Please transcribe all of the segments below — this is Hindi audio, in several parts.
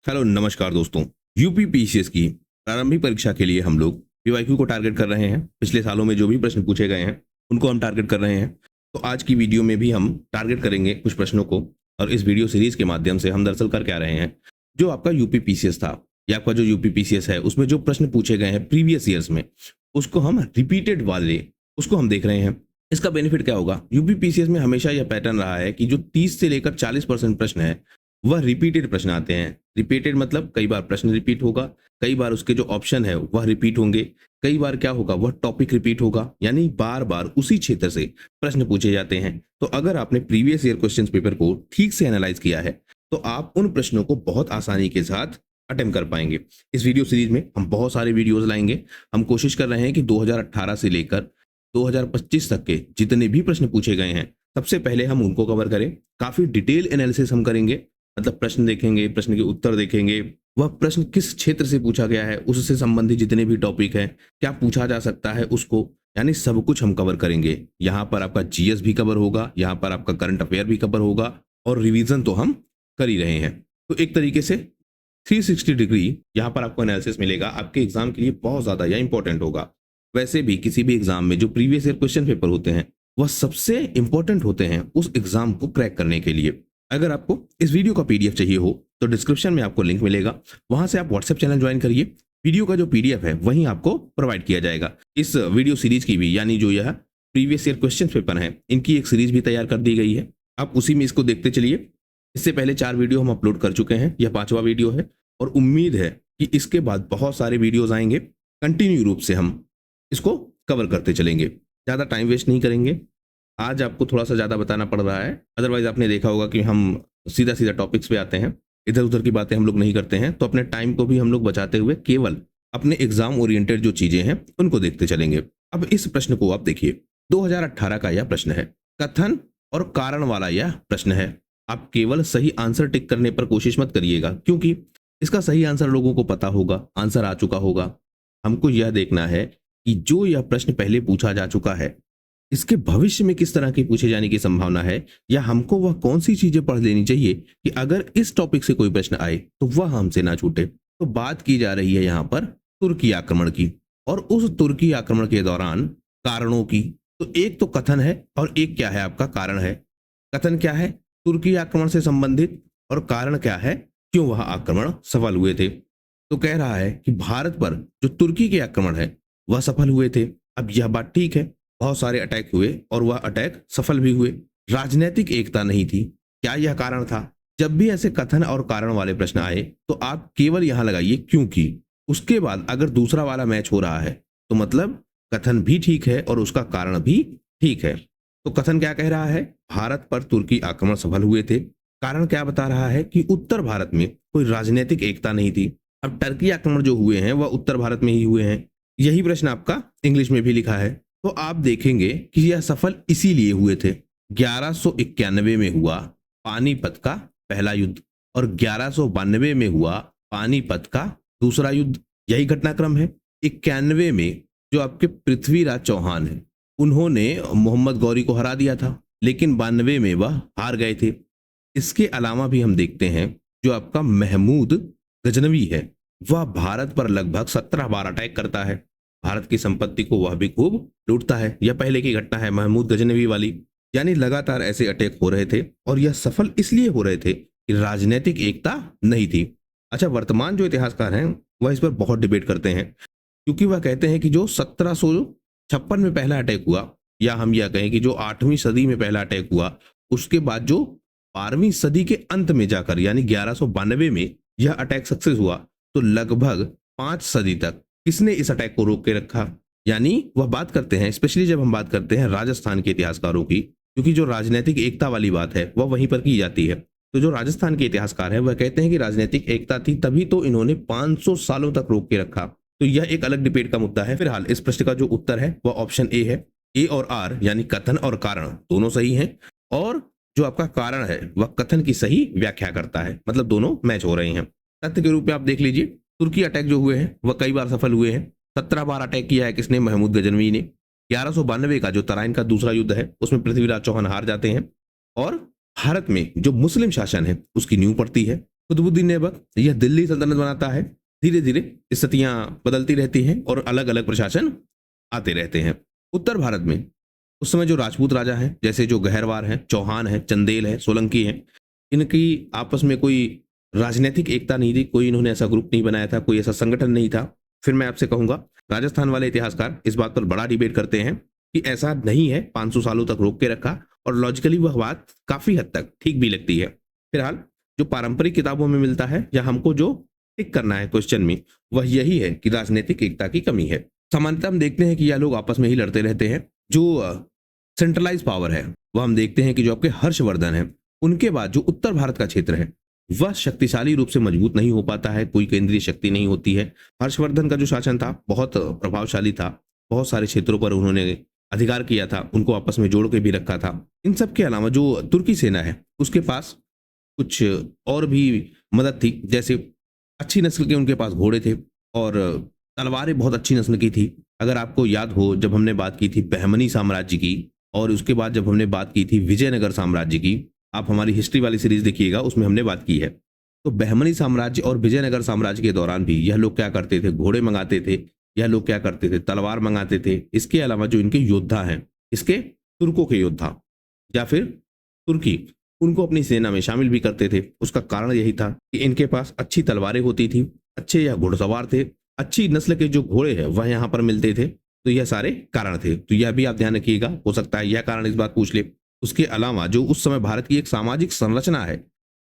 हेलो नमस्कार दोस्तों। यूपी पीसीएस की प्रारंभिक परीक्षा के लिए हम लोग पीवाईक्यू को टारगेट कर रहे हैं। पिछले सालों में जो भी प्रश्न पूछे गए हैं उनको हम टारगेट कर रहे हैं। तो आज की वीडियो में भी हम टारगेट करेंगे कुछ प्रश्नों को, और इस वीडियो सीरीज के माध्यम से हम दरअसल कर क्या रहे हैं, जो आपका यूपी पीसीएस था या आपका जो यूपी पीसीएस है उसमें जो प्रश्न पूछे गए हैं प्रीवियस ईयर्स में, उसको हम रिपीटेड वाले उसको हम देख रहे हैं। इसका बेनिफिट क्या होगा? यूपी पीसीएस में हमेशा यह पैटर्न रहा है कि जो 30 से लेकर 40% प्रश्न है वह रिपीटेड प्रश्न आते हैं। रिपीटेड मतलब कई बार प्रश्न रिपीट होगा, कई बार उसके जो ऑप्शन है वह रिपीट होंगे, कई बार क्या होगा, वह टॉपिक रिपीट होगा, यानी बार बार उसी क्षेत्र से प्रश्न पूछे जाते हैं। तो अगर आपने प्रीवियस ईयर क्वेश्चन पेपर को ठीक से एनालाइज किया है तो आप उन प्रश्नों को बहुत आसानी के साथ अटेम्प्ट कर पाएंगे। इस वीडियो सीरीज में हम बहुत सारे वीडियोस लाएंगे। हम कोशिश कर रहे हैं कि 2018 से लेकर 2025 तक के जितने भी प्रश्न पूछे गए हैं सबसे पहले हम उनको कवर करें। काफी डिटेल एनालिसिस हम करेंगे, मतलब प्रश्न देखेंगे, प्रश्न के उत्तर देखेंगे, वह प्रश्न किस क्षेत्र से पूछा गया है, उससे संबंधित जितने भी टॉपिक हैं, क्या पूछा जा सकता है उसको, यानी सब कुछ हम कवर करेंगे। यहाँ पर आपका जीएस भी कवर होगा, यहाँ पर आपका करंट अफेयर भी कवर होगा, और रिवीजन तो हम कर ही रहे हैं। तो एक तरीके से 360 डिग्री यहाँ पर आपको एनालिसिस मिलेगा। आपके एग्जाम के लिए बहुत ज्यादा यह इंपॉर्टेंट होगा। वैसे भी किसी भी एग्जाम में जो प्रीवियस ईयर क्वेश्चन पेपर होते हैं वह सबसे इंपॉर्टेंट होते हैं उस एग्जाम को क्रैक करने के लिए। अगर आपको इस वीडियो का पीडीएफ चाहिए हो तो डिस्क्रिप्शन में आपको लिंक मिलेगा, वहां से आप व्हाट्सएप चैनल ज्वाइन करिए। वीडियो का जो पीडीएफ है वहीं आपको प्रोवाइड किया जाएगा। इस वीडियो सीरीज की भी, यानी जो यह प्रीवियस ईयर क्वेश्चन पेपर है, इनकी एक सीरीज भी तैयार कर दी गई है। आप उसी में इसको देखते चलिए। इससे पहले 4 वीडियो हम अपलोड कर चुके हैं, यह 5वां वीडियो है, और उम्मीद है कि इसके बाद बहुत सारे वीडियोज आएंगे। कंटिन्यू रूप से हम इसको कवर करते चलेंगे, ज़्यादा टाइम वेस्ट नहीं करेंगे। आज आपको थोड़ा सा ज़्यादा बताना पड़ रहा है, अदरवाइज आपने देखा होगा कि हम सीधा सीधा टॉपिक्स पे आते हैं, इधर उधर की बातें हम लोग नहीं करते हैं। तो अपने टाइम को भी हम लोग बचाते हुए केवल अपने एग्जाम ओरिएंटेड जो चीज़ें हैं उनको देखते चलेंगे। अब इस प्रश्न को आप देखिए, 2018 का यह प्रश्न है, कथन और कारण वाला यह प्रश्न है। आप केवल सही आंसर टिक करने पर कोशिश मत करिएगा, क्योंकि इसका सही आंसर लोगों को पता होगा, आंसर आ चुका होगा। हमको यह देखना है कि जो यह प्रश्न पहले पूछा जा चुका है इसके भविष्य में किस तरह के पूछे जाने की संभावना है, या हमको वह कौन सी चीजें पढ़ लेनी चाहिए कि अगर इस टॉपिक से कोई प्रश्न आए तो वह हमसे ना छूटे। तो बात की जा रही है यहाँ पर तुर्की आक्रमण की, और उस तुर्की आक्रमण के दौरान कारणों की। तो एक तो कथन है और एक क्या है, आपका कारण है। कथन क्या है? तुर्की आक्रमण से संबंधित, और कारण क्या है, क्यों वह आक्रमण सफल हुए थे। तो कह रहा है कि भारत पर जो तुर्की के आक्रमण है वह सफल हुए थे। अब यह बात ठीक है, बहुत सारे अटैक हुए और वह अटैक सफल भी हुए। राजनीतिक एकता नहीं थी, क्या यह कारण था? जब भी ऐसे कथन और कारण वाले प्रश्न आए तो आप केवल यहां लगाइए क्योंकि। उसके बाद अगर दूसरा वाला मैच हो रहा है तो मतलब कथन भी ठीक है और उसका कारण भी ठीक है। तो कथन क्या कह रहा है? भारत पर तुर्की आक्रमण सफल हुए थे। कारण क्या बता रहा है? कि उत्तर भारत में कोई राजनीतिक एकता नहीं थी। अब टर्की आक्रमण जो हुए हैं वह उत्तर भारत में ही हुए हैं। यही प्रश्न आपका इंग्लिश में भी लिखा है। तो आप देखेंगे कि यह सफल इसीलिए हुए थे। 1191 में हुआ पानीपत का पहला युद्ध, और 1192 में हुआ पानीपत का दूसरा युद्ध। यही घटनाक्रम है। 91 में जो आपके पृथ्वीराज चौहान है उन्होंने मोहम्मद गौरी को हरा दिया था, लेकिन 92 में वह हार गए थे। इसके अलावा भी हम देखते हैं जो आपका महमूद गजनवी है वह भारत पर लगभग 17 बार अटैक करता है। भारत की संपत्ति को वह भी खूब लूटता है। यह पहले की घटना है महमूद गजनवी वाली। यानी लगातार ऐसे अटैक हो रहे थे, और यह सफल इसलिए हो रहे थे कि राजनीतिक एकता नहीं थी। अच्छा, वर्तमान जो इतिहासकार हैं वह इस पर बहुत डिबेट करते हैं, क्योंकि वह कहते हैं कि जो 1756 में पहला अटैक हुआ, या हम यह कहें कि जो 8वीं सदी में पहला अटैक हुआ, उसके बाद जो 12वीं सदी के अंत में जाकर यानी 1192 में यह अटैक सक्सेस हुआ, तो लगभग 5 सदी तक किसने इस अटैक को रोक के रखा। यानी वह बात करते हैं, स्पेशली जब हम बात करते हैं राजस्थान के इतिहासकारों की, क्योंकि जो राजनीतिक एकता वाली बात है वह वहीं पर की जाती है। तो जो राजस्थान के इतिहासकार हैं वह कहते हैं कि राजनीतिक एकता थी, तभी तो इन्होंने 500 सालों तक रोक के रखा। तो यह एक अलग डिबेट का मुद्दा है। फिलहाल इस प्रश्न का जो उत्तर है वह ऑप्शन ए है। ए और आर यानी कथन और कारण दोनों सही हैं, और जो आपका कारण है वह कथन की सही व्याख्या करता है, मतलब दोनों मैच हो रहे हैं। तथ्य के रूप में आप देख लीजिए, तुर्की अटैक जो हुए हैं वह कई बार सफल हुए हैं। 17 बार अटैक किया है किसने? महमूद गजनवी ने। 1192 का जो तराइन का दूसरा युद्ध है उसमें पृथ्वीराज चौहान हार जाते हैं, और भारत में जो मुस्लिम शासन है उसकी नींव पड़ती है। कुतुबुद्दीन ऐबक यह दिल्ली सल्तनत बनाता है। धीरे धीरे स्थितियां बदलती रहती हैं और अलग अलग प्रशासन आते रहते हैं। उत्तर भारत में उस समय जो राजपूत राजा हैं, जैसे जो गहरवार हैं, चौहान है, चंदेल है, सोलंकी हैं, इनकी आपस में कोई राजनीतिक एकता नहीं थी, कोई इन्होंने ऐसा ग्रुप नहीं बनाया था, कोई ऐसा संगठन नहीं था। फिर मैं आपसे कहूंगा, राजस्थान वाले इतिहासकार इस बात पर बड़ा डिबेट करते हैं कि ऐसा नहीं है, 500 सालों तक रोक के रखा, और लॉजिकली वह बात काफी हद तक ठीक भी लगती है। फिलहाल जो पारंपरिक किताबों में मिलता है या हमको जो टिक करना है क्वेश्चन में, वह यही है कि राजनीतिक एकता की कमी है। सामान्यतः हम देखते हैं कि यह लोग आपस में ही लड़ते रहते हैं। जो सेंट्रलाइज पावर है वह हम देखते हैं कि जो आपके हर्षवर्धन है, उनके बाद जो उत्तर भारत का क्षेत्र है वह शक्तिशाली रूप से मजबूत नहीं हो पाता है, कोई केंद्रीय शक्ति नहीं होती है। हर्षवर्धन का जो शासन था बहुत प्रभावशाली था, बहुत सारे क्षेत्रों पर उन्होंने अधिकार किया था, उनको आपस में जोड़ के भी रखा था। इन सब के अलावा जो तुर्की सेना है उसके पास कुछ और भी मदद थी, जैसे अच्छी नस्ल के उनके पास घोड़े थे और तलवारें बहुत अच्छी नस्ल की थी। अगर आपको याद हो, जब हमने बात की थी बहमनी साम्राज्य की और उसके बाद जब हमने बात की थी विजयनगर साम्राज्य की, आप हमारी हिस्ट्री वाली सीरीज देखिएगा, उसमें हमने बात की है। तो बहमनी साम्राज्य और विजयनगर साम्राज्य के दौरान भी यह लोग क्या करते थे, घोड़े मंगाते थे, यह लोग क्या करते थे, तलवार मंगाते थे। इसके अलावा जो इनके योद्धा हैं, इसके तुर्कों के योद्धा या फिर तुर्की, उनको अपनी सेना में शामिल भी करते थे। उसका कारण यही था कि इनके पास अच्छी तलवारें होती थी, अच्छे या घुड़सवार थे, अच्छी नस्ल के जो घोड़े हैं वह यहाँ पर मिलते थे। तो यह सारे कारण थे, तो यह भी आप ध्यान रखिएगा, हो सकता है यह कारण इस बात पूछ ले। उसके अलावा जो उस समय भारत की एक सामाजिक संरचना है,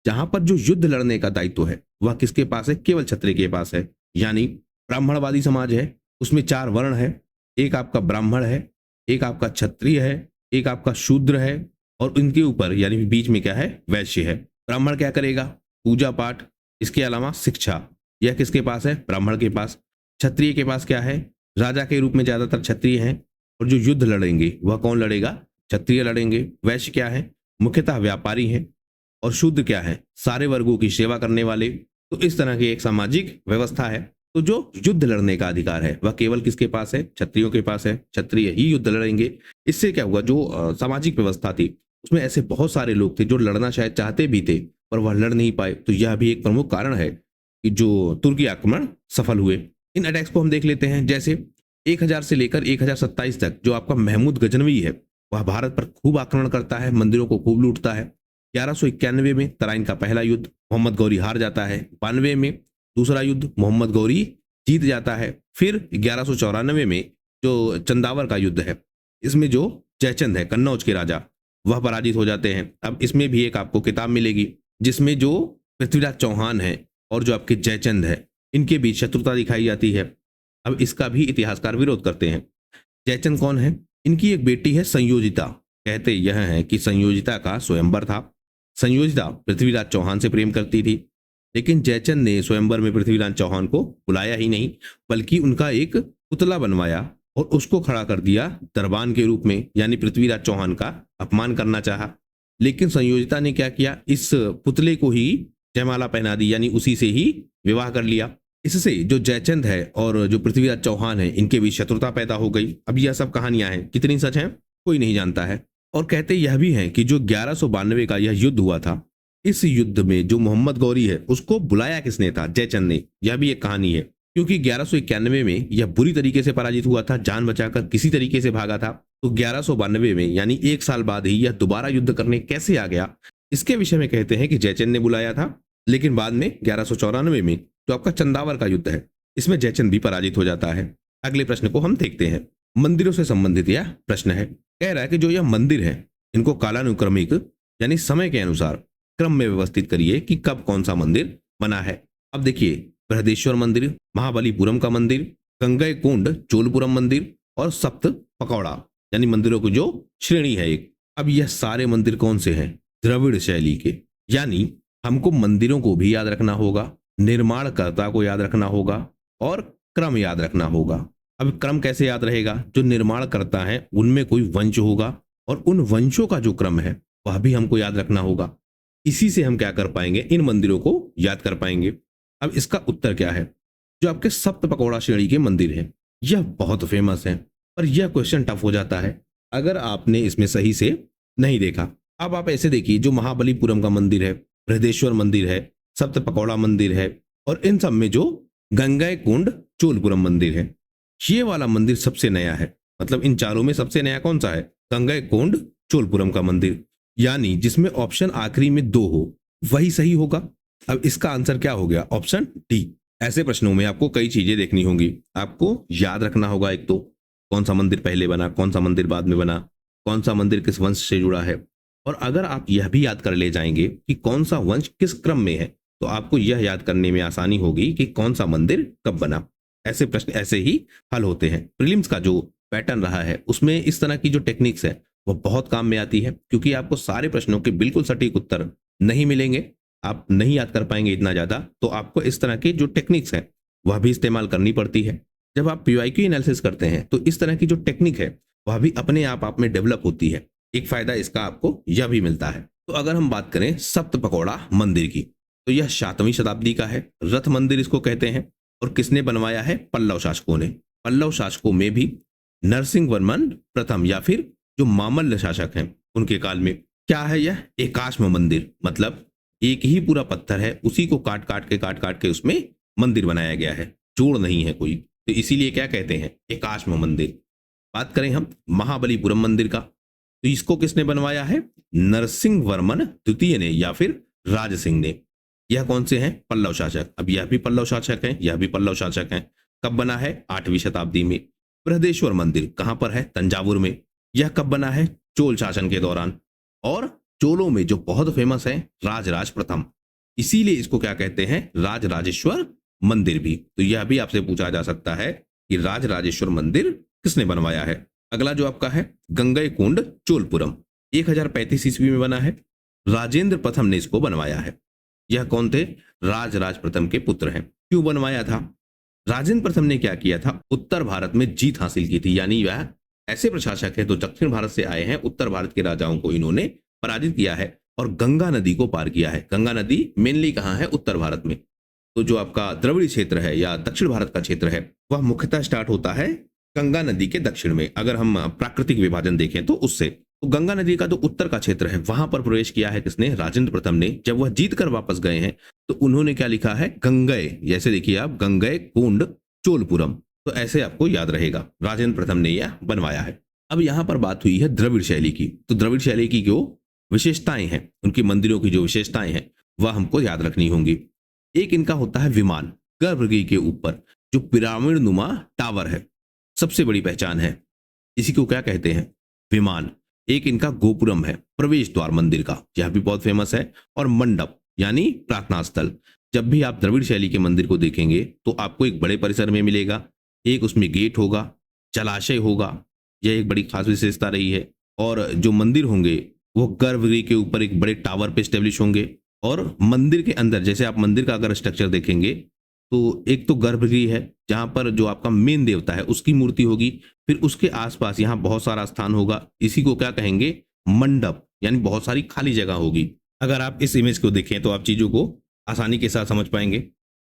जहां पर जो युद्ध लड़ने का दायित्व है वह किसके पास है, केवल क्षत्रिय के पास है। यानी ब्राह्मणवादी समाज है, उसमें 4 वर्ण है, एक आपका ब्राह्मण है, एक आपका क्षत्रिय है, एक आपका शूद्र है, और इनके ऊपर यानी बीच में क्या है, वैश्य है। ब्राह्मण क्या करेगा, पूजा पाठ, इसके अलावा शिक्षा, यह किसके पास है, ब्राह्मण के पास। क्षत्रिय के पास क्या है, राजा के रूप में ज्यादातर क्षत्रिय हैं, और जो युद्ध लड़ेंगे वह कौन लड़ेगा, क्षत्रिय लड़ेंगे। वैश्य क्या है, मुख्यतः व्यापारी हैं, और शूद्र क्या है, सारे वर्गों की सेवा करने वाले। तो इस तरह की एक सामाजिक व्यवस्था है। तो जो युद्ध लड़ने का अधिकार है वह केवल किसके पास है, क्षत्रियों के पास है, क्षत्रिय ही युद्ध लड़ेंगे। इससे क्या हुआ, जो सामाजिक व्यवस्था थी उसमें ऐसे बहुत सारे लोग थे जो लड़ना शायद चाहते भी थे पर वह लड़ नहीं पाए। तो यह भी एक प्रमुख कारण है कि जो तुर्की आक्रमण सफल हुए। इन अटैक्स को हम देख लेते हैं। जैसे 1000 से लेकर 1027 तक जो आपका महमूद गजनवी है वह भारत पर खूब आक्रमण करता है, मंदिरों को खूब लूटता है। 1191 में तराइन का पहला युद्ध, मोहम्मद गौरी हार जाता है। 92 में दूसरा युद्ध, मोहम्मद गौरी जीत जाता है। फिर 1194 में जो चंदावर का युद्ध है, इसमें जो जयचंद है, कन्नौज के राजा, वह पराजित हो जाते हैं। अब इसमें भी एक आपको किताब मिलेगी जिसमें जो पृथ्वीराज चौहान है और जो आपके जयचंद है, इनके बीच शत्रुता दिखाई जाती है। अब इसका भी इतिहासकार विरोध करते हैं। जयचंद कौन है, इनकी एक बेटी है संयोजिता। कहते यह है कि संयोजिता का स्वयंवर था। संयोजिता पृथ्वीराज चौहान से प्रेम करती थी, लेकिन जयचंद ने स्वयंवर में पृथ्वीराज चौहान को बुलाया ही नहीं, बल्कि उनका एक पुतला बनवाया और उसको खड़ा कर दिया दरबान के रूप में, यानी पृथ्वीराज चौहान का अपमान करना चाहा। लेकिन संयोजिता ने क्या किया, इस पुतले को ही जयमाला पहना दी, यानी उसी से ही विवाह कर लिया। इससे जो जयचंद है और जो पृथ्वीराज चौहान है, इनके बीच शत्रुता पैदा हो गई। अब यह सब कहानियां हैं, कितनी सच हैं कोई नहीं जानता है। और कहते यह भी हैं कि जो 1192 का यह युद्ध हुआ था, इस युद्ध में जो मोहम्मद गौरी है उसको बुलाया किसने था, जयचंद ने। यह भी एक कहानी है, क्योंकि 1191 में यह बुरी तरीके से पराजित हुआ था, जान बचाकर किसी तरीके से भागा था। तो 1192 में यानी 1 साल बाद ही यह दोबारा युद्ध करने कैसे आ गया, इसके विषय में कहते हैं कि जयचंद ने बुलाया था। लेकिन बाद में 1194 में जो आपका चंदावर का युद्ध है, इसमें जयचंद भी पराजित हो जाता है। अगले प्रश्न को हम देखते हैं। मंदिरों से संबंधित यह प्रश्न है। कह रहा है कि जो यह मंदिर है इनको कालानुक्रमिक यानी समय के अनुसार क्रम में व्यवस्थित करिए कि कब कौन सा मंदिर बना है। अब देखिए, बृहदेश्वर मंदिर, महाबलीपुरम का मंदिर, गंगईकोंड चोलपुरम मंदिर और सप्त पकौड़ा, यानी मंदिरों की जो श्रेणी है एक। अब यह सारे मंदिर कौन से हैं, द्रविड़ शैली के। यानी हमको मंदिरों को भी याद रखना होगा, निर्माणकर्ता को याद रखना होगा और क्रम याद रखना होगा। अब क्रम कैसे याद रहेगा, जो निर्माण करता है उनमें कोई वंश होगा और उन वंशों का जो क्रम है वह भी हमको याद रखना होगा। इसी से हम क्या कर पाएंगे, इन मंदिरों को याद कर पाएंगे। अब इसका उत्तर क्या है, जो आपके सप्त पकौड़ा श्रेणी के मंदिर हैं यह बहुत फेमस है, पर यह क्वेश्चन टफ हो जाता है अगर आपने इसमें सही से नहीं देखा। अब आप ऐसे देखिए, जो महाबलीपुरम का मंदिर है, बृहदेश्वर मंदिर है, सप्तपकौड़ा मंदिर है, और इन सब में जो गंगैकोंड चोलपुरम मंदिर है, ये वाला मंदिर सबसे नया है। मतलब इन चारों में सबसे नया कौन सा है? गंगैकोंड चोलपुरम का मंदिर, यानी जिसमें ऑप्शन आखिरी में 2 हो वही सही होगा। अब इसका आंसर क्या हो गया? Option D. ऐसे प्रश्नों में आपको कई चीजें देखनी होंगी। आपको याद रखना होगा एक तो कौन सा मंदिर पहले बना, कौन सा मंदिर बाद में बना, कौन सा मंदिर किस वंश से जुड़ा है। और अगर आप यह भी याद कर ले जाएंगे कि कौन सा वंश किस क्रम में है, तो आपको यह याद करने में आसानी होगी कि कौन सा मंदिर कब बना। ऐसे प्रश्न ऐसे ही हल होते हैं। प्रीलिम्स का जो पैटर्न रहा है उसमें इस तरह की जो टेक्निक्स है वो बहुत काम में आती है, क्योंकि आपको सारे प्रश्नों के बिल्कुल सटीक उत्तर नहीं मिलेंगे, आप नहीं याद कर पाएंगे इतना ज्यादा, तो आपको इस तरह के जो टेक्निक्स हैं वह भी इस्तेमाल करनी पड़ती है। जब आप पीवाईक्यू एनालिसिस करते हैं तो इस तरह की जो टेक्निक है वह भी अपने आप में डेवलप होती है। एक फायदा इसका आपको यह भी मिलता है। तो अगर हम बात करें सप्तपकौड़ा मंदिर की, तो यह 7वीं शताब्दी का है। रथ मंदिर इसको कहते हैं। और किसने बनवाया है? पल्लव शासकों ने। पल्लव शासकों में भी नरसिंह वर्मन प्रथम या फिर जो मामल्ल शासक हैं उनके काल में। क्या है यह? एकाश्म मंदिर, मतलब एक ही पूरा पत्थर है, उसी को काट काट के उसमें मंदिर बनाया गया है, जोड़ नहीं है कोई, तो इसीलिए क्या कहते हैं? एकाश्म मंदिर। बात करें हम महाबलीपुरम मंदिर का, तो इसको किसने बनवाया है? नरसिंह वर्मन द्वितीय ने या फिर राज सिंह ने। यह कौन से हैं? पल्लव शासक। अब यह भी पल्लव शासक हैं, यह भी पल्लव शासक हैं। कब बना है? 8वीं शताब्दी में। बृहदेश्वर मंदिर कहां पर है? तंजावुर में। यह कब बना है? चोल शासन के दौरान। और चोलों में जो बहुत फेमस है, राजराज प्रथम, इसीलिए इसको क्या कहते हैं? राजराजेश्वर मंदिर भी। तो यह भी आपसे पूछा जा सकता है कि राजराजेश्वर मंदिर किसने बनवाया है। अगला जो आपका है गंगैकोंड चोलपुरम, 1035 ईस्वी में बना है। राजेंद्र प्रथम ने इसको बनवाया है। यह कौन थे? राजराज प्रथम के पुत्र हैं। क्यों बनवाया था? राजेंद्र प्रथम ने क्या किया था? उत्तर भारत में जीत हासिल की थी, यानी वह ऐसे प्रशासक है जो दक्षिण भारत से आए हैं, उत्तर भारत के राजाओं को इन्होंने पराजित किया है और गंगा नदी को पार किया है। गंगा नदी मेनली कहाँ है? उत्तर भारत में। तो जो आपका द्रविड़ क्षेत्र है या दक्षिण भारत का क्षेत्र है वह मुख्यतः स्टार्ट होता है गंगा नदी के दक्षिण में। अगर हम प्राकृतिक विभाजन देखें तो उससे, तो गंगा नदी का जो उत्तर का क्षेत्र है वहां पर प्रवेश किया है किसने? राजेंद्र प्रथम ने। जब वह जीत कर वापस गए हैं तो उन्होंने क्या लिखा है? गंगै, जैसे देखिए आप, गंगैकोंड चोलपुरम। तो ऐसे आपको याद रहेगा, राजेंद्र प्रथम ने यह बनवाया है। अब यहां पर बात हुई है द्रविड़ शैली की, तो द्रविड़ शैली की जो विशेषताएं हैं, उनके मंदिरों की जो विशेषताएं हैं वह हमको याद रखनी होंगी। एक इनका होता है विमान, गर्भगृह के ऊपर जो पिरामिड नुमा टावर है, सबसे बड़ी पहचान है। इसी को क्या कहते हैं? विमान। एक इनका गोपुरम है, प्रवेश द्वार मंदिर का, यह भी बहुत फेमस है। और मंडप यानी प्रार्थना स्थल। जब भी आप द्रविड़ शैली के मंदिर को देखेंगे तो आपको एक बड़े परिसर में मिलेगा, एक उसमें गेट होगा, जलाशय होगा, यह एक बड़ी खास विशेषता रही है। और जो मंदिर होंगे वो गर्भगृह के ऊपर एक बड़े टावर पे स्टेब्लिश होंगे। और मंदिर के अंदर, जैसे आप मंदिर का अगर स्ट्रक्चर देखेंगे तो एक तो गर्भगृह है जहां पर जो आपका मेन देवता है उसकी मूर्ति होगी, फिर उसके आसपास यहाँ बहुत सारा स्थान होगा, इसी को क्या कहेंगे? मंडप, यानी बहुत सारी खाली जगह होगी। अगर आप इस इमेज को देखें तो आप चीजों को आसानी के साथ समझ पाएंगे।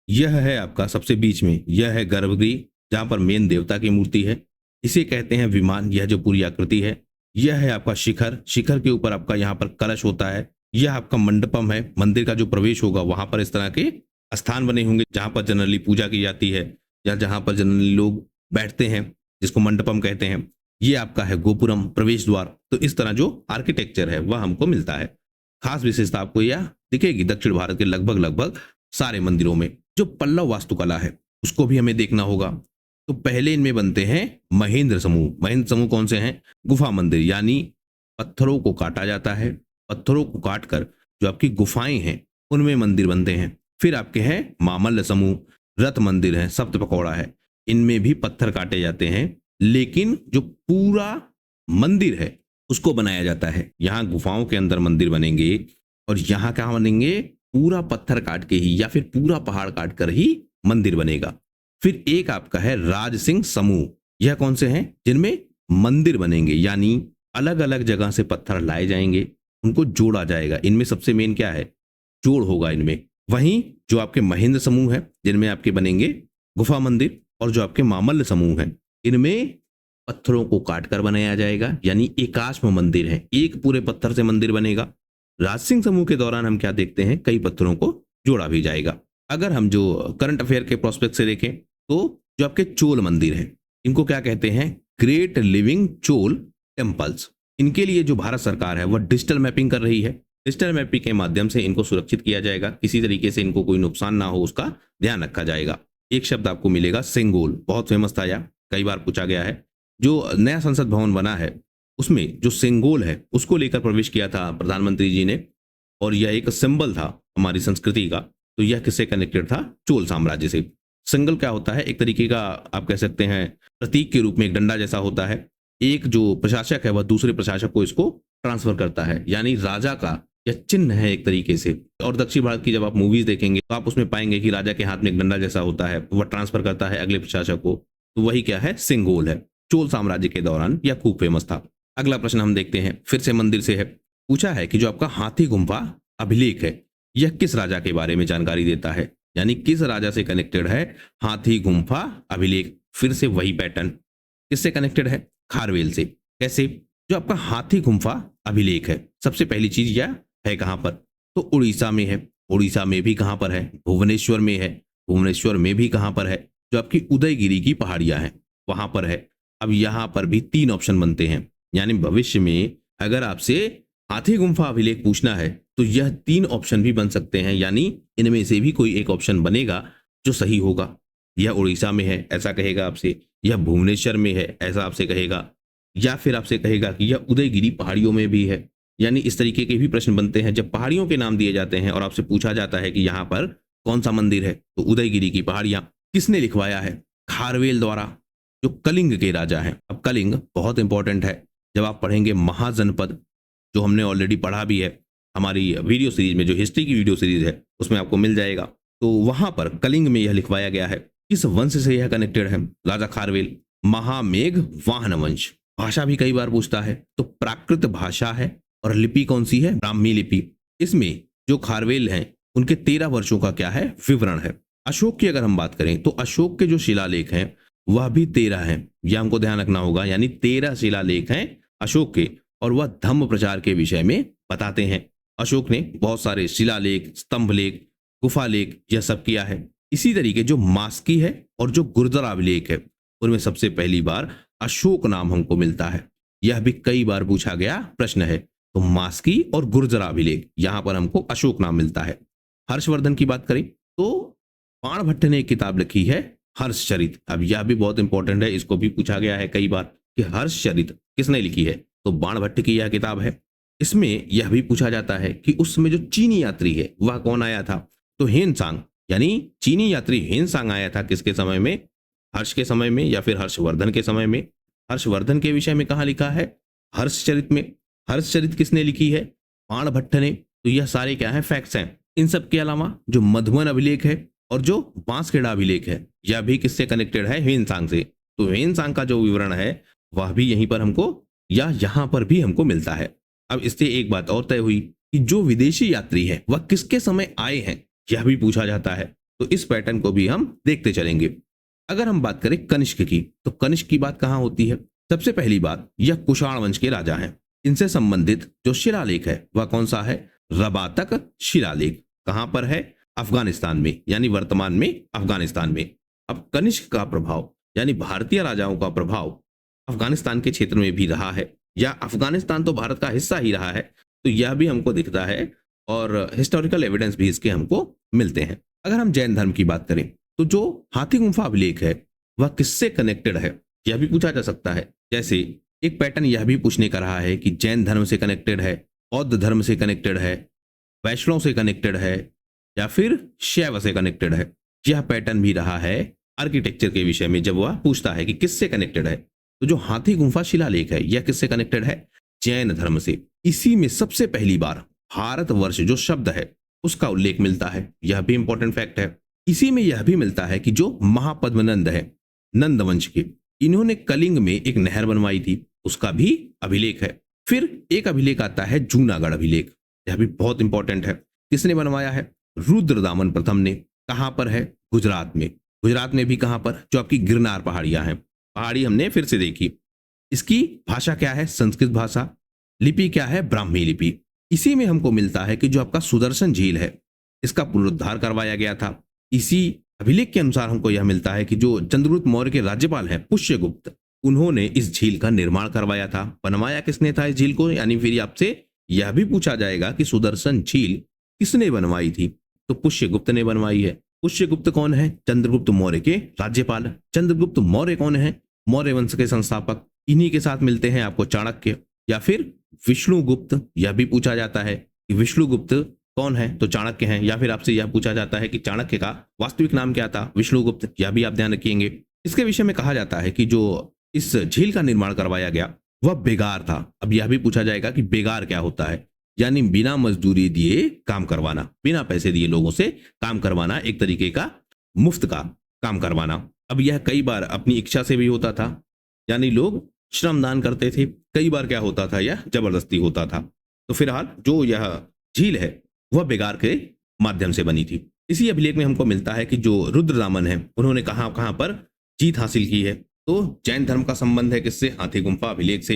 यह है आपका सबसे बीच में, यह है गर्भगृह जहां पर मेन देवता की मूर्ति है, इसे कहते हैं विमान, यह जो पूरी आकृति है। यह है आपका शिखर, शिखर के ऊपर आपका यहाँ पर कलश होता है। यह आपका मंडपम है, मंदिर का जो प्रवेश होगा वहां पर इस तरह के स्थान बने होंगे जहां पर जनरली पूजा की जाती है या जहां पर जनरली लोग बैठते हैं, जिसको मंडपम कहते हैं। ये आपका है गोपुरम, प्रवेश द्वार। तो इस तरह जो आर्किटेक्चर है वह हमको मिलता है। खास विशेषता आपको यह दिखेगी दक्षिण भारत के लगभग लगभग सारे मंदिरों में। जो पल्लव वास्तुकला है उसको भी हमें देखना होगा। तो पहले इनमें बनते हैं महेंद्र समूह। महेंद्र समूह कौन से हैं? गुफा मंदिर, यानी पत्थरों को काटा जाता है, पत्थरों को काट कर जो आपकी गुफाएं हैं उनमें मंदिर बनते हैं। फिर आपके हैं मामल्ल समूह, रथ मंदिर है, सप्तपकौड़ा है, इनमें भी पत्थर काटे जाते हैं, लेकिन जो पूरा मंदिर है उसको बनाया जाता है। यहाँ गुफाओं के अंदर मंदिर बनेंगे और यहाँ क्या बनेंगे? पूरा पत्थर काट के ही या फिर पूरा पहाड़ काट कर ही मंदिर बनेगा। फिर एक आपका है राज सिंह समूह। यह कौन से हैं? जिनमें मंदिर बनेंगे, यानी अलग अलग जगह से पत्थर लाए जाएंगे, उनको जोड़ा जाएगा। इनमें सबसे मेन क्या है? जोड़ होगा इनमें। वहीं जो आपके महेंद्र समूह है जिनमें आपके बनेंगे गुफा मंदिर, और जो आपके मामल्ल समूह है इनमें पत्थरों को काटकर बनाया जाएगा, यानी एकाश्म मंदिर है, एक पूरे पत्थर से मंदिर बनेगा। राज सिंह समूह के दौरान हम क्या देखते हैं? कई पत्थरों को जोड़ा भी जाएगा। अगर हम जो करंट अफेयर के प्रोस्पेक्ट से देखें तो जो आपके चोल मंदिर हैं इनको क्या कहते हैं, ग्रेट लिविंग चोल टेम्पल्स। इनके लिए जो भारत सरकार है वह डिजिटल मैपिंग कर रही है। डिजिटल मैपिंग के माध्यम से इनको सुरक्षित किया जाएगा, किसी तरीके से इनको कोई नुकसान ना हो उसका ध्यान रखा जाएगा। एक शब्द आपको मिलेगा सेंगोल, बहुत फेमस था यह, कई बार पूछा गया है। जो नया संसद भवन बना है उसमें जो सेंगोल है उसको लेकर प्रवेश किया था प्रधानमंत्री जी ने, और यह एक सिंबल था हमारी संस्कृति का। तो यह किससे कनेक्टेड था, चोल साम्राज्य से। सिंगल क्या होता है, एक तरीके का आप कह सकते हैं प्रतीक के रूप में एक डंडा जैसा होता है। एक जो प्रशासक है वह दूसरे प्रशासक को इसको ट्रांसफर करता है, यानी राजा का यह चिन्ह है एक तरीके से। और दक्षिण भारत की जब आप मूवीज देखेंगे तो आप उसमें पाएंगे कि राजा के हाथ में एक डंडा जैसा होता है, वह ट्रांसफर करता है अगले प्रशासक को। तो वही क्या है, सिंगोल है। चोल साम्राज्य के दौरान यह खूब फेमस था। अगला प्रश्न हम देखते हैं, फिर से मंदिर से है। पूछा है कि जो आपका हाथी गुम्फा अभिलेख है यह किस राजा के बारे में जानकारी देता है, यानी किस राजा से कनेक्टेड है हाथी गुम्फा अभिलेख। फिर से वही पैटर्न, किससे कनेक्टेड है, खारवेल से। कैसे, जो आपका हाथी गुम्फा अभिलेख है सबसे पहली चीज यह है कहां पर, तो उड़ीसा में है। उड़ीसा में भी कहां पर है, भुवनेश्वर में है। भुवनेश्वर में भी कहां पर है, जो आपकी उदयगिरी की पहाड़ियां हैं वहां पर है। अब यहां पर भी 3 ऑप्शन बनते हैं, यानी भविष्य में अगर आपसे हाथी गुम्फा अभिलेख पूछना है तो यह 3 ऑप्शन भी बन सकते हैं, यानी इनमें से भी कोई एक ऑप्शन बनेगा जो सही होगा। यह उड़ीसा में है ऐसा कहेगा आपसे, यह भुवनेश्वर में है ऐसा आपसे कहेगा, या फिर आपसे कहेगा कि यह उदयगिरी पहाड़ियों में भी है। यानी इस तरीके के भी प्रश्न बनते हैं जब पहाड़ियों के नाम दिए जाते हैं और आपसे पूछा जाता है कि यहाँ पर कौन सा मंदिर है, तो उदयगिरी की पहाड़ियां। किसने लिखवाया है, खारवेल द्वारा, जो कलिंग के राजा हैं। अब कलिंग बहुत इंपॉर्टेंट है, जब आप पढ़ेंगे महाजनपद, जो हमने ऑलरेडी पढ़ा भी है हमारी वीडियो सीरीज में, जो हिस्ट्री की वीडियो सीरीज है उसमें आपको मिल जाएगा। तो वहां पर कलिंग में यह लिखवाया गया है। किस वंश से यह कनेक्टेड है, राजा खारवेल, महामेघ वाहन वंश। भाषा भी कई बार पूछता है, तो प्राकृत भाषा है, और लिपि कौन सी है, ब्राह्मी लिपि। इसमें जो खारवेल हैं उनके 13 वर्षों का क्या है, विवरण है। अशोक की अगर हम बात करें तो अशोक के जो शिलालेख हैं वह भी 13 हैं, यह हमको ध्यान रखना होगा। यानी 13 शिलालेख हैं अशोक के, और वह धम्म प्रचार के विषय में बताते हैं। अशोक ने बहुत सारे शिलालेख, स्तंभ लेख, गुफा लेख यह सब किया है। इसी तरीके जो मास्की है और जो गुर्जर अभिलेख है उनमें सबसे पहली बार अशोक नाम हमको मिलता है। यह भी कई बार पूछा गया प्रश्न है। तो मास्की और गुर्जर अभिलेख, यहां पर हमको अशोक नाम मिलता है। हर्षवर्धन की बात करें तो बाणभट्ट ने एक किताब लिखी है हर्षचरित। अब यह भी बहुत इंपॉर्टेंट है, इसको भी पूछा गया है कई बार कि हर्षचरित किसने लिखी है, तो बाणभट्ट की यह किताब है। इसमें यह भी पूछा जाता है कि उस समय जो चीनी यात्री है वह कौन आया था, तो हेनसांग, यानी चीनी यात्री हेनसांग आया था किसके समय में, हर्ष के समय में या फिर हर्षवर्धन के समय में। हर्षवर्धन के विषय में कहां लिखा है, हर्षचरित में। हर्षचरित किसने लिखी है, बाणभट्ट ने। तो यह सारे क्या है, फैक्ट्स हैं। इन सब के अलावा जो मधुबन अभिलेख है और जो बांसखेड़ा अभिलेख है यह भी किससे कनेक्टेड है, हेनसांग से। तो हेनसांग का जो विवरण है वह भी यहीं पर हमको या यहां पर भी हमको मिलता है। अब इससे एक बात और तय हुई कि जो विदेशी यात्री है वह किसके समय आए हैं, यह भी पूछा जाता है। तो इस पैटर्न को भी हम देखते चलेंगे। अगर हम बात करें कनिष्क की, तो कनिष्क की बात कहां होती है, सबसे पहली बात यह कुषाण वंश के राजा हैं। इनसे संबंधित जो शिलालेख है वह कौन सा है, रबातक शिलालेख। कहां पर है, अफगानिस्तान में, यानी वर्तमान में अफगानिस्तान में। अब कनिष्क का प्रभाव यानी भारतीय राजाओं का प्रभाव अफगानिस्तान के क्षेत्र में भी रहा है, या अफगानिस्तान तो भारत का हिस्सा ही रहा है, तो यह भी हमको दिखता है और हिस्टोरिकल एविडेंस भी इसके हमको मिलते हैं। अगर हम जैन धर्म की बात करें तो जो हाथी गुम्फा अभिलेख है वह किससे कनेक्टेड है, यह भी पूछा जा सकता है। जैसे एक पैटर्न यह भी पूछने का रहा है कि जैन धर्म से कनेक्टेड है, बौद्ध धर्म से कनेक्टेड है, वैष्णव से कनेक्टेड है, या फिर शैव से कनेक्टेड है। यह पैटर्न भी रहा है आर्किटेक्चर के विषय में, जब वह पूछता है कि किससे कनेक्टेड है। तो जो हाथी गुम्फा शिलालेख है यह किससे कनेक्टेड है, जैन धर्म से। इसी में सबसे पहली बार भारतवर्ष जो शब्द है उसका उल्लेख मिलता है, यह भी इंपॉर्टेंट फैक्ट है। इसी में यह भी मिलता है कि जो महापद्मनंद है नंद वंश के, इन्होंने कलिंग में एक नहर बनवाई थी, उसका भी अभिलेख है। फिर एक अभिलेख आता है जूनागढ़ अभिलेख, यह भी बहुत इंपॉर्टेंट है। किसने बनवाया है, रुद्रदामन प्रथम ने। कहां पर है, गुजरात में। गुजरात में भी कहां पर, जो आपकी गिरनार पहाड़ियां हैं। पहाड़ी हमने फिर से देखी। इसकी भाषा क्या है, संस्कृत भाषा। लिपि क्या है, ब्राह्मी लिपि। इसी में हमको मिलता है कि जो आपका सुदर्शन झील है इसका पुनरुद्धार करवाया गया था। इसी अभिलेख के अनुसार हमको यह मिलता है कि जो चंद्रगुप्त मौर्य के राज्यपाल हैं पुष्यगुप्त, उन्होंने इस झील का निर्माण करवाया था। बनवाया किसने था इस झील को, यानी फिर आपसे यह भी पूछा जाएगा कि सुदर्शन झील किसने बनवाई थी, तो पुष्यगुप्त ने बनवाई है। पुष्यगुप्त कौन है? चंद्रगुप्त मौर्य के राज्यपाल। चंद्रगुप्त मौर्य कौन है? मौर्य वंश के संस्थापक। इन्हीं के साथ मिलते हैं आपको चाणक्य या फिर विष्णुगुप्त। यह भी पूछा जाता है कि विष्णुगुप्त कौन है, तो चाणक्य हैं। या फिर आपसे यह पूछा जाता है कि चाणक्य का वास्तविक नाम क्या था, विष्णुगुप्त। यह भी आप ध्यान रखिएंगे। इसके विषय में कहा जाता है कि जो इस झील का निर्माण करवाया गया वह बेगार था। अब यह भी पूछा जाएगा कि बेगार क्या होता है, यानी बिना मजदूरी दिए काम करवाना, बिना पैसे दिए लोगों से काम करवाना, एक तरीके का मुफ्त का काम करवाना। अब यह कई बार अपनी इच्छा से भी होता था, यानी लोग श्रमदान करते थे। कई बार क्या होता था, यह जबरदस्ती होता था। तो फिलहाल जो यह झील है वह बेगार के माध्यम से बनी थी। इसी अभिलेख में हमको मिलता है कि जो रुद्रदामन है उन्होंने कहां कहां पर जीत हासिल की है, तो जैन धर्म का संबंध है किससे? हाथी गुम्फा अभिलेख से।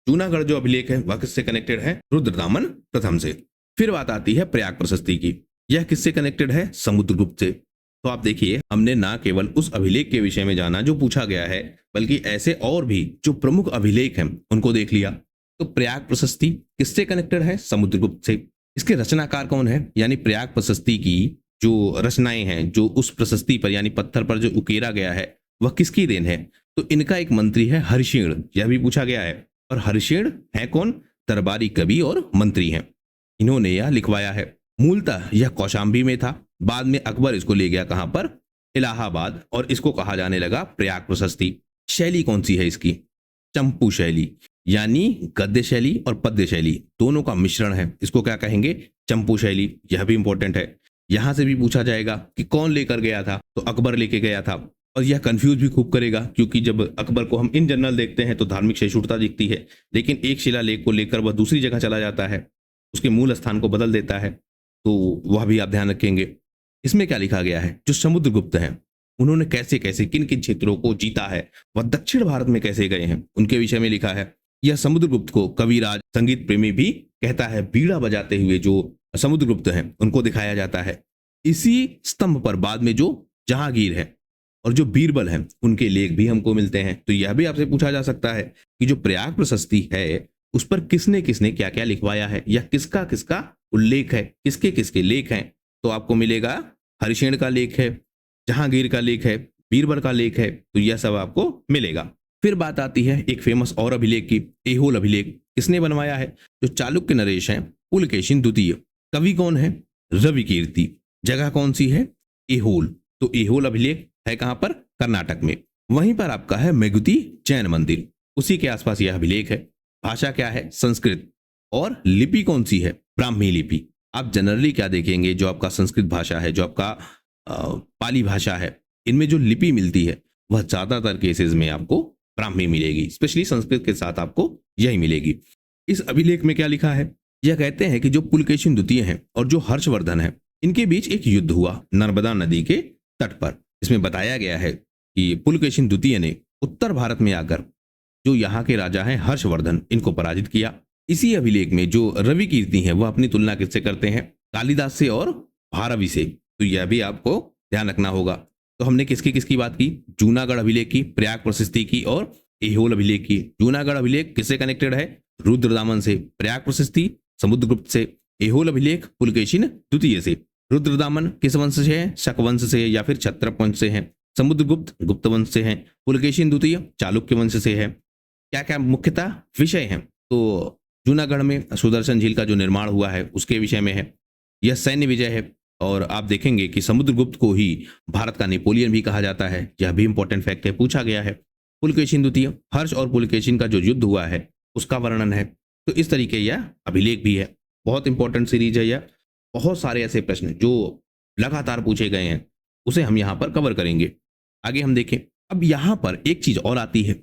जूनागढ़ जो अभिलेख है वह किससे कनेक्टेड है? रुद्रदामन प्रथम से। फिर बात आती है प्रयाग प्रशस्ति की। यह किससे कनेक्टेड है? समुद्रगुप्त से। तो आप देखिए, हमने ना केवल उस अभिलेख के विषय में जाना जो पूछा गया है, बल्कि ऐसे और भी जो प्रमुख अभिलेख हैं उनको देख लिया। तो प्रयाग प्रशस्ति किससे कनेक्टेड है? समुद्रगुप्त से। इसके रचनाकार कौन है? यानी प्रयाग प्रशस्ति की जो रचनाएं हैं, जो उस प्रशस्ति पर यानी पत्थर पर जो उकेरा गया है, वह किसकी देन है? तो इनका एक मंत्री है हरिशेण। यह भी पूछा गया है। और हरिशेण है कौन? दरबारी कवि और मंत्री हैं। इन्होंने यह लिखवाया है। मूलतः यह कौशाम्बी में था, बाद में अकबर इसको ले गया कहां पर? इलाहाबाद, और इसको कहा जाने लगा प्रयाग प्रशस्ति। शैली कौन सी है इसकी? चंपू शैली, यानी गद्य शैली और पद्य शैली दोनों का मिश्रण है। इसको क्या कहेंगे? चंपू शैली। यह भी इंपॉर्टेंट है। यहां से भी पूछा जाएगा कि कौन लेकर गया था, तो अकबर लेके गया था। और यह कंफ्यूज भी खूब करेगा, क्योंकि जब अकबर को हम इन जनरल देखते हैं तो धार्मिक सहिष्णुता दिखती है, लेकिन एक शिलालेख को लेकर वह दूसरी जगह चला जाता है, उसके मूल स्थान को बदल देता है, तो वह भी आप ध्यान रखेंगे। इसमें क्या लिखा गया है? जो समुद्रगुप्त हैं उन्होंने कैसे कैसे किन किन क्षेत्रों को जीता है, वह दक्षिण भारत में कैसे गए हैं, उनके विषय में लिखा है। यह समुद्रगुप्त को कविराज, संगीत प्रेमी भी कहता है। बीड़ा बजाते हुए जो समुद्रगुप्त हैं उनको दिखाया जाता है। इसी स्तंभ पर बाद में जो जहांगीर है और जो बीरबल हैं उनके लेख भी हमको मिलते हैं। तो यह भी आपसे पूछा जा सकता है कि जो प्रयाग प्रशस्ति है उस पर किसने किसने क्या क्या लिखवाया है, या किसका किसका उल्लेख है, किसके किसके लेख हैं। तो आपको मिलेगा हरिशेण का लेख है, जहांगीर का लेख है, बीरबल का लेख है, तो यह सब आपको मिलेगा। फिर बात आती है एक फेमस और अभिलेख की, ऐहोल अभिलेख। किसने बनवाया है? जो चालुक्य नरेश हैं पुलकेशिन द्वितीय। कवि कौन है? रविकीर्ति। जगह कौन सी है? ऐहोल। तो ऐहोल अभिलेख है कहां पर? कर्नाटक में। वहीं पर आपका है मेगुती जैन मंदिर, उसी के आसपास यह अभिलेख है। भाषा क्या है? संस्कृत। और लिपि कौन सी है? ब्राह्मी लिपि। आप जनरली क्या देखेंगे, जो आपका संस्कृत भाषा है, जो आपका पाली भाषा है, इनमें जो लिपि मिलती है वह ज्यादातर केसेस में आपको ब्राह्मी मिलेगी। स्पेशली संस्कृत के साथ आपको यही मिलेगी। इस अभिलेख में क्या लिखा है? यह कहते हैं कि जो पुलकेशिन द्वितीय हैं और जो हर्षवर्धन है, इनके बीच एक युद्ध हुआ नर्मदा नदी के तट पर। इसमें बताया गया है कि पुलकेशिन द्वितीय ने उत्तर भारत में आकर जो यहाँ के राजा हैं हर्षवर्धन, इनको पराजित किया। इसी अभिलेख में जो रविकीर्ति हैं वह अपनी तुलना किससे करते हैं? कालिदास से और भारवी से। तो यह भी आपको ध्यान रखना होगा। तो हमने किसकी किसकी बात की? जूनागढ़ अभिलेख की, प्रयाग प्रशस्ति की और ऐहोल अभिलेख की। जूनागढ़ अभिलेख किससे कनेक्टेड है? रुद्रदामन से। प्रयाग प्रशस्ति समुद्रगुप्त से। ऐहोल अभिलेख पुलकेशिन द्वितीय से। रुद्रदामन किस वंश से है? शक वंश से या फिर क्षत्रप वंश से है। समुद्रगुप्त गुप्त वंश से है। पुलकेशिन द्वितीय चालुक्य वंश से है। क्या क्या मुख्यतः विषय हैं? तो जूनागढ़ में सुदर्शन झील का जो निर्माण हुआ है उसके विषय में है। यह सैन्य विजय है, और आप देखेंगे कि समुद्रगुप्त को ही भारत का नेपोलियन भी कहा जाता है। यह भी इंपॉर्टेंट फैक्ट है, पूछा गया है। पुलकेशिन द्वितीय, हर्ष और पुलकेशिन का जो युद्ध हुआ है उसका वर्णन है। तो इस तरीके यह अभिलेख भी है। बहुत इंपॉर्टेंट सीरीज है यह। बहुत सारे ऐसे प्रश्न जो लगातार पूछे गए हैं उसे हम यहाँ पर कवर करेंगे। आगे हम देखें। अब यहाँ पर एक चीज और आती है,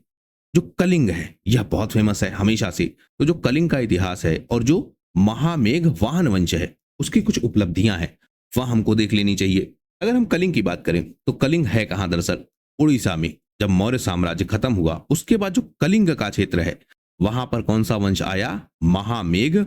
जो कलिंग है, यह बहुत फेमस है हमेशा से। तो जो कलिंग का इतिहास है और जो महामेघ वाहन वंश है उसकी कुछ उपलब्धियां हैं, वह हमको देख लेनी चाहिए। अगर हम कलिंग की बात करें तो कलिंग है कहां? दरअसल उड़ीसा में। जब मौर्य साम्राज्य खत्म हुआ उसके बाद जो कलिंग का क्षेत्र है वहां पर कौन सा वंश आया? महामेघ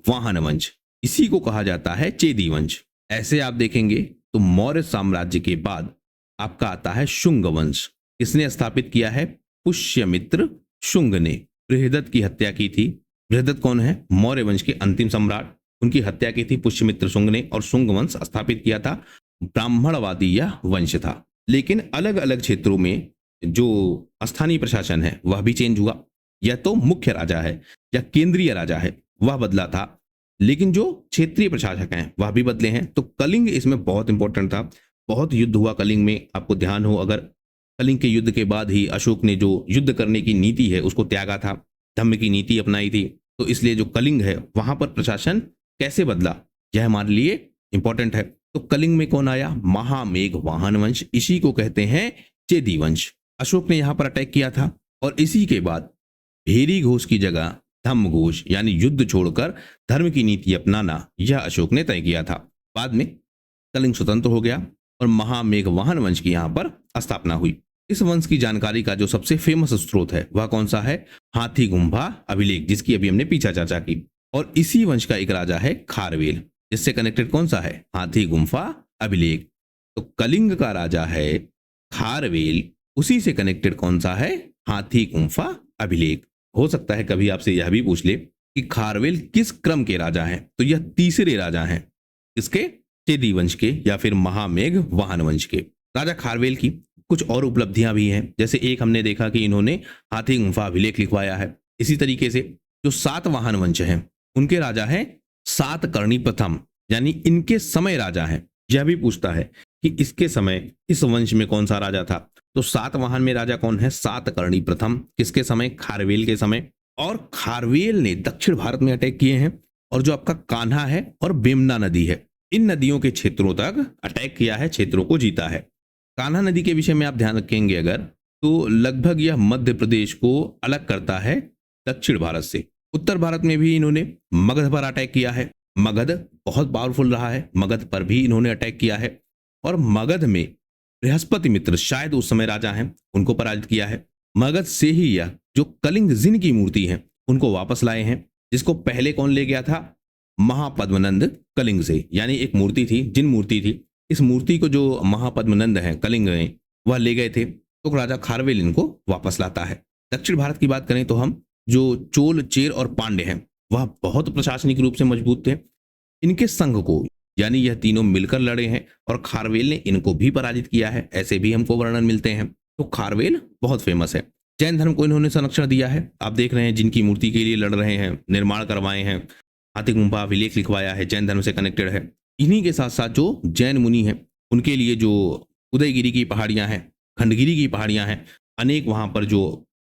वाहन वंश। इसी को कहा जाता है चेदी वंश। ऐसे आप देखेंगे तो मौर्य साम्राज्य के बाद आपका आता है शुंग वंश। किसने स्थापित किया है? पुष्यमित्र शुंग ने बृहदत्त की हत्या की थी। बृहदत्त कौन है? मौर्य वंश के अंतिम सम्राट। उनकी हत्या की थी पुष्यमित्र शुंग ने और शुंग वंश स्थापित किया था। ब्राह्मणवादी यह वंश था। लेकिन अलग अलग क्षेत्रों में जो स्थानीय प्रशासन है वह भी चेंज हुआ। या तो मुख्य राजा है या केंद्रीय राजा है वह बदला था, लेकिन जो क्षेत्रीय प्रशासक हैं वह भी बदले हैं। तो कलिंग इसमें बहुत इंपॉर्टेंट था। बहुत युद्ध हुआ कलिंग में, आपको ध्यान हो अगर। कलिंग के युद्ध के बाद ही अशोक ने जो युद्ध करने की नीति है उसको त्यागा था, धम्म की नीति अपनाई थी। तो इसलिए जो कलिंग है वहां पर प्रशासन कैसे बदला यह हमारे लिए इंपॉर्टेंट है। तो कलिंग में कौन आया? महामेघ वाहन वंश। इसी को कहते हैं चेदी वंश। अशोक ने यहां पर अटैक किया था और इसी के बाद भेरी घोष की जगह धम्म घोष यानी युद्ध छोड़कर धर्म की नीति अपनाना यह अशोक ने तय किया था। बाद में कलिंग स्वतंत्र हो गया और महामेघ वाहन वंश की यहां पर स्थापना हुई। इस वंश की जानकारी का जो सबसे फेमस स्रोत है वह कौन सा है? हाथी गुम्फा अभिलेख, जिसकी अभी हमने पीछे चर्चा की। और इसी वंश का एक राजा है खारवेल, जिससे कनेक्टेड कौन सा है? हाथी गुम्फा अभिलेख। तो कलिंग का राजा है खारवेल, उसी से कनेक्टेड कौन सा है? हाथी गुम्फा अभिलेख। हो सकता है कभी आपसे यह भी पूछ ले कि खारवेल किस क्रम के राजा हैं, तो यह तीसरे राजा हैं। किसके? चेदी वंश के या फिर महामेघ वाहन वंश के। राजा खारवेल की कुछ और उपलब्धियां भी हैं, जैसे एक हमने देखा कि इन्होंने हाथी गुम्फा अभिलेख लिखवाया है। इसी तरीके से जो सातवाहन वंश हैं उनके राजा हैं सातकर्णी प्रथम, यानी इनके समय राजा हैं। यह भी पूछता है कि इसके समय इस वंश में कौन सा राजा था, तो सातवाहन में राजा कौन है? सातकर्णी प्रथम। किसके समय? खारवेल के समय। और खारवेल ने दक्षिण भारत में अटैक किए हैं और जो आपका कान्हा है और बेमना नदी है, इन नदियों के क्षेत्रों तक अटैक किया है, क्षेत्रों को जीता है। कान्हा नदी के विषय में आप ध्यान रखेंगे अगर, तो लगभग यह मध्य प्रदेश को अलग करता है दक्षिण भारत से। उत्तर भारत में भी इन्होंने मगध पर अटैक किया है। मगध बहुत पावरफुल रहा है, मगध पर भी इन्होंने अटैक किया है और मगध में बृहस्पति मित्र शायद उस समय राजा हैं, उनको पराजित किया है। मगध से ही यह जो कलिंग जिन की मूर्ति है उनको वापस लाए हैं, जिसको पहले कौन ले गया था? महापद्मनंद कलिंग से। यानी एक मूर्ति थी, जिन मूर्ति थी, इस मूर्ति को जो महापद्मनंद है कलिंग में वह ले गए थे, तो राजा खारवेल इनको वापस लाता है। दक्षिण भारत की बात करें तो हम जो चोल, चेर और पांड्य हैं वह बहुत प्रशासनिक रूप से मजबूत थे। इनके संघ को यानी यह तीनों मिलकर लड़े हैं और खारवेल ने इनको भी पराजित किया है, ऐसे भी हमको वर्णन मिलते हैं। तो खारवेल बहुत फेमस है। जैन धर्म को इन्होंने संरक्षण दिया है। आप देख रहे हैं जिनकी मूर्ति के लिए लड़ रहे हैं, निर्माण करवाए हैं, हाथी गुम्फा अभिलेख लिखवाया है, जैन धर्म से कनेक्टेड है। इन्हीं के साथ साथ जो जैन मुनि हैं उनके लिए जो उदयगिरी की पहाड़ियां हैं, खंडगिरी की पहाड़ियां हैं, अनेक वहां पर जो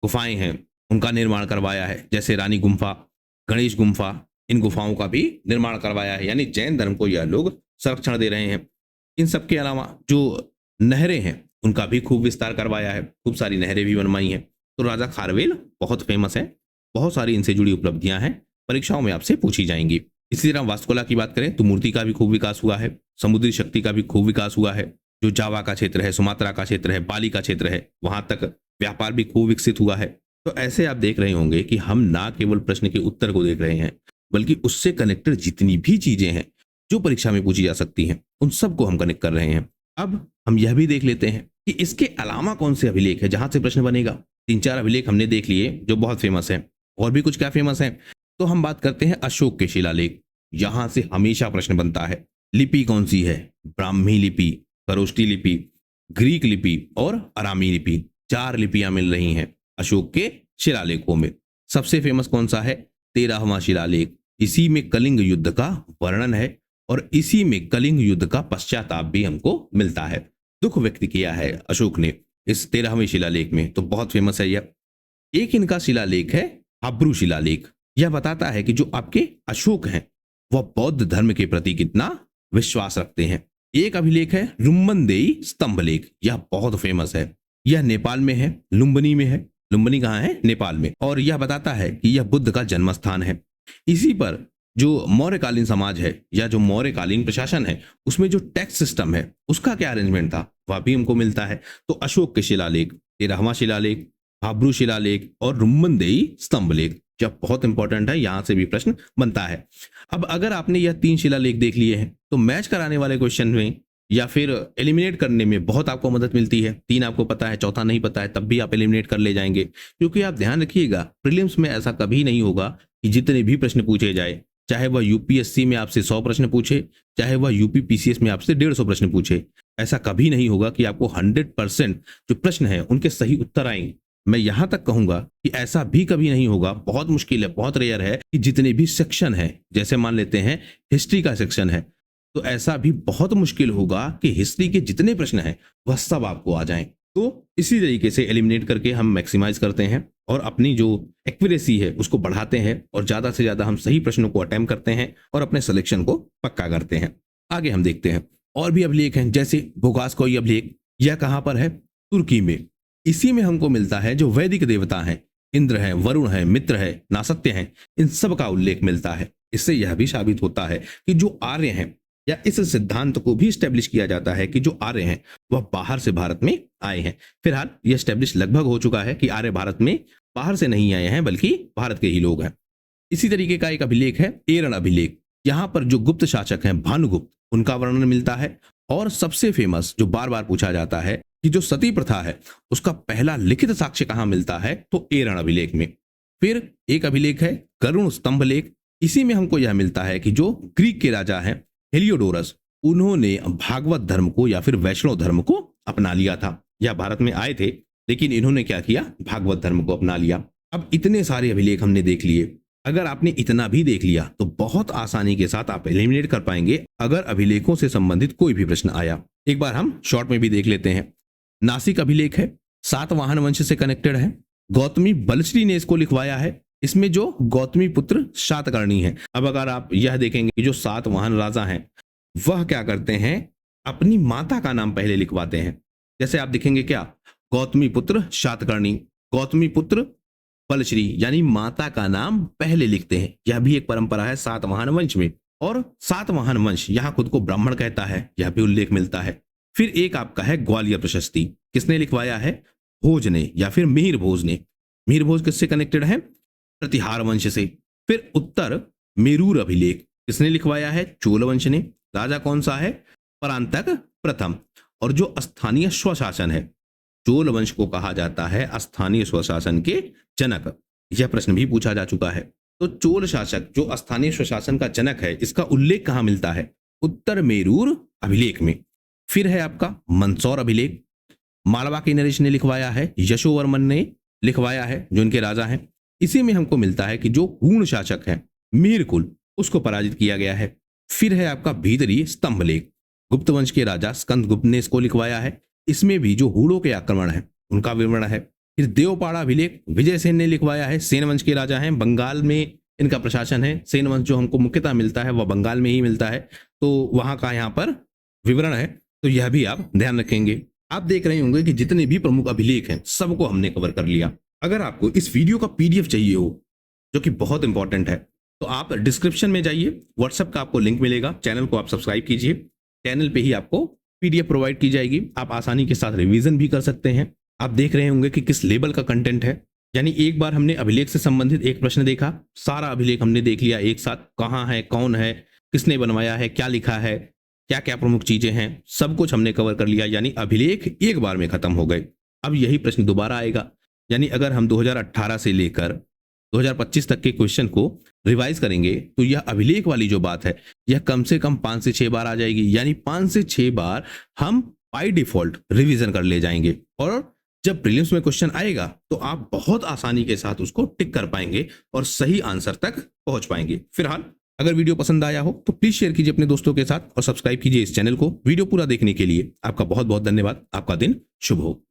गुफाएं हैं उनका निर्माण करवाया है, जैसे रानी गुम्फा, गणेश गुम्फा, इन गुफाओं का भी निर्माण करवाया है। यानी जैन धर्म को यह लोग संरक्षण दे रहे हैं। इन सब के अलावा जो नहरें हैं उनका भी खूब विस्तार करवाया है, खूब सारी नहरें भी बनवाई हैं। तो राजा खारवेल बहुत फेमस है। बहुत सारी इनसे जुड़ी उपलब्धियां हैं, परीक्षाओं में आपसे पूछी जाएंगी। इसी तरह वास्तुकला की बात करें तो मूर्ति का भी खूब विकास हुआ है, समुद्री शक्ति का भी खूब विकास हुआ है। जो जावा का क्षेत्र है, सुमात्रा का क्षेत्र है, बाली का क्षेत्र है, वहां तक व्यापार भी खूब विकसित हुआ है। तो ऐसे आप देख रहे होंगे कि हम ना केवल प्रश्न के उत्तर को देख रहे हैं, बल्कि उससे कनेक्टेड जितनी भी चीजें हैं जो परीक्षा में पूछी जा सकती हैं उन सबको हम कनेक्ट कर रहे हैं। अब हम यह भी देख लेते हैं कि इसके अलावा कौन से अभिलेख है जहां से प्रश्न बनेगा। 3-4 अभिलेख हमने देख लिए जो बहुत फेमस है। और भी कुछ क्या फेमस है, तो हम बात करते हैं अशोक के शिलालेख। यहां से हमेशा प्रश्न बनता है। लिपि कौन सी है? ब्राह्मी लिपि, खरोष्टी लिपि, ग्रीक लिपि और अरामी लिपि। 4 लिपियां मिल रही हैं अशोक के शिलालेखों में। सबसे फेमस कौन सा है? 13वां शिलालेख। इसी में कलिंग युद्ध का वर्णन है और इसी में कलिंग युद्ध का पश्चाताप भी हमको मिलता है। दुख व्यक्त किया है अशोक ने इस 13वें शिलालेख में, तो बहुत फेमस है यह। एक इनका शिलालेख है हाब्रू शिलालेख। यह बताता है कि जो आपके अशोक हैं वह बौद्ध धर्म के प्रति कितना विश्वास रखते हैं। एक अभिलेख है रुम्बनदेई स्तंभलेख। यह बहुत फेमस है। यह नेपाल में है, लुम्बिनी में है। लुम्बिनी कहाँ है? नेपाल में। और यह बताता है कि यह बुद्ध का जन्म स्थान है। इसी पर जो मौर्यकालीन समाज है या जो मौर्यकालीन प्रशासन है उसमें जो टैक्स सिस्टम है उसका क्या अरेंजमेंट था वह भी हमको मिलता है। तो अशोक के शिलालेख, 13वां शिलालेख, हाब्रू शिलालेख और रुम्बनदेई स्तंभलेख, जब बहुत इंपॉर्टेंट है, यहां से भी प्रश्न बनता है। अब अगर आपने यह 3 शिलालेख देख लिए हैं तो मैच कराने वाले क्वेश्चन में या फिर एलिमिनेट करने में बहुत आपको मदद मिलती है। 3 आपको पता है, चौथा नहीं पता है, तब भी आप एलिमिनेट कर ले जाएंगे, क्योंकि आप ध्यान रखिएगा प्रीलिम्स में ऐसा कभी नहीं होगा कि जितने भी प्रश्न पूछे जाए, चाहे वह यूपीएससी में आपसे 100 प्रश्न पूछे, चाहे वह यूपी पीसीएस में आपसे 150 प्रश्न पूछे, ऐसा कभी नहीं होगा कि आपको 100% जो प्रश्न है उनके सही उत्तर आएंगे। मैं यहां तक कहूंगा कि ऐसा भी कभी नहीं होगा, बहुत मुश्किल है, बहुत रेयर है कि जितने भी सेक्शन है, जैसे मान लेते हैं हिस्ट्री का सेक्शन है, तो ऐसा भी बहुत मुश्किल होगा कि हिस्ट्री के जितने प्रश्न हैं वह सब आपको आ जाएं। तो इसी तरीके से एलिमिनेट करके हम मैक्सिमाइज करते हैं और अपनी जो एक्यूरेसी है उसको बढ़ाते हैं और ज्यादा से ज्यादा हम सही प्रश्नों को अटेम्प्ट करते हैं और अपने सिलेक्शन को पक्का करते हैं। आगे हम देखते हैं और भी अभिलेख हैं, जैसे भोगासकोई अभिलेख। यह कहां पर है? तुर्की में। इसी में हमको मिलता है जो वैदिक देवता हैं, इंद्र है, वरुण है, मित्र है, नासत्य है, इन सब का उल्लेख मिलता है। इससे यह भी साबित होता है कि जो आर्य हैं, या इस सिद्धांत को भी स्टैब्लिश किया जाता है कि जो आर्य हैं वह बाहर से भारत में आए हैं। फिलहाल यह स्टैब्लिश लगभग हो चुका है कि आर्य भारत में बाहर से नहीं आए हैं बल्कि भारत के ही लोग हैं। इसी तरीके का एक अभिलेख है एरण अभिलेख। यहाँ पर जो गुप्त शासक हैं भानुगुप्त, उनका वर्णन मिलता है। और सबसे फेमस जो बार बार पूछा जाता है कि जो सती प्रथा है उसका पहला लिखित साक्ष्य कहाँ मिलता है, तो एरण अभिलेख में। फिर एक अभिलेख है गरुण स्तंभ लेख। इसी में हमको यह मिलता है कि जो ग्रीक के राजा हैं हेलियोडोरस, उन्होंने भागवत धर्म को या फिर वैष्णव धर्म को अपना लिया था। यह भारत में आए थे लेकिन इन्होंने क्या किया, भागवत धर्म को अपना लिया। अब इतने सारे अभिलेख हमने देख लिए। अगर आपने इतना भी देख लिया तो बहुत आसानी के साथ आप एलिमिनेट कर पाएंगे अगर अभिलेखों से संबंधित कोई भी प्रश्न आया। एक बार हम शॉर्ट में भी देख लेते हैं। नासिक अभिलेख है, सातवाहन वंश से कनेक्टेड है। गौतमी बलश्री ने इसको लिखवाया है। इसमें जो गौतमी पुत्र शातकर्णी है। अब अगर आप यह देखेंगे जो सातवाहन राजा हैं वह क्या करते हैं, अपनी माता का नाम पहले लिखवाते हैं। जैसे आप देखेंगे क्या, गौतमी पुत्र शातकर्णी, गौतमी पुत्र बलश्री, यानी माता का नाम पहले लिखते हैं। यह भी एक परंपरा है सातवाहन वंश में। और सातवाहन वंश यहां खुद को ब्राह्मण कहता है, यह भी उल्लेख मिलता है। फिर एक आपका है ग्वालियर प्रशस्ति। किसने लिखवाया है? भोज ने या फिर मिहिर भोज ने। मिहिर भोज किससे कनेक्टेड है? प्रतिहार वंश से। फिर उत्तर मेरूर अभिलेख किसने लिखवाया है? चोल वंश ने। राजा कौन सा है? परांतक प्रथम। और जो स्थानीय स्वशासन है, चोल वंश को कहा जाता है स्थानीय स्वशासन के जनक। यह प्रश्न भी पूछा जा चुका है। तो चोल शासक जो स्थानीय स्वशासन का जनक है, इसका उल्लेख कहां मिलता है? उत्तर मेरूर अभिलेख में। फिर है आपका मंदसौर अभिलेख। मालवा के नरेश ने लिखवाया है, यशोवर्मन ने लिखवाया है जो इनके राजा हैं। इसी में हमको मिलता है कि जो हूण शासक है मीरकुल, उसको पराजित किया गया है। फिर है आपका भीतरी स्तंभ लेख। गुप्त वंश के राजा स्कंदगुप्त ने इसको लिखवाया है। इसमें भी जो हूणों के आक्रमण है उनका विवरण है। फिर देवपाड़ा अभिलेख विजय सेन ने लिखवाया है। सेन वंश के राजा हैं, बंगाल में इनका प्रशासन है। सेन वंश जो हमको मुख्यतः मिलता है वह बंगाल में ही मिलता है, तो वहां का यहाँ पर विवरण है, तो यह भी आप ध्यान रखेंगे। आप देख रहे होंगे कि जितने भी प्रमुख अभिलेख हैं सबको हमने कवर कर लिया। अगर आपको इस वीडियो का पीडीएफ चाहिए हो, जो कि बहुत इंपॉर्टेंट है, तो आप डिस्क्रिप्शन में जाइए, व्हाट्सएप का आपको लिंक मिलेगा। चैनल को आप सब्सक्राइब कीजिए, चैनल पे ही आपको पीडीएफ प्रोवाइड की जाएगी। आप आसानी के साथ रिवीजन भी कर सकते हैं। आप देख रहे होंगे कि किस लेवल का कंटेंट है। यानी एक बार हमने अभिलेख से संबंधित एक प्रश्न देखा, सारा अभिलेख हमने देख लिया एक साथ, कहाँ है, कौन है, किसने बनवाया है, क्या लिखा है, क्या क्या प्रमुख चीजें हैं, सब कुछ हमने कवर कर लिया। यानी अभिलेख एक बार में खत्म हो गए। अब यही प्रश्न दोबारा आएगा। यानी अगर हम 2018 से लेकर 2025 तक के क्वेश्चन को रिवाइज करेंगे तो यह अभिलेख वाली जो बात है यह कम से कम 5 से 6 बार आ जाएगी। यानी 5 से 6 बार हम बाय डिफॉल्ट रिवीजन कर ले जाएंगे और जब प्रीलिम्स में क्वेश्चन आएगा तो आप बहुत आसानी के साथ उसको टिक कर पाएंगे और सही आंसर तक पहुंच पाएंगे। फिलहाल अगर वीडियो पसंद आया हो तो प्लीज शेयर कीजिए अपने दोस्तों के साथ और सब्सक्राइब कीजिए इस चैनल को। वीडियो पूरा देखने के लिए आपका बहुत बहुत धन्यवाद। आपका दिन शुभ हो।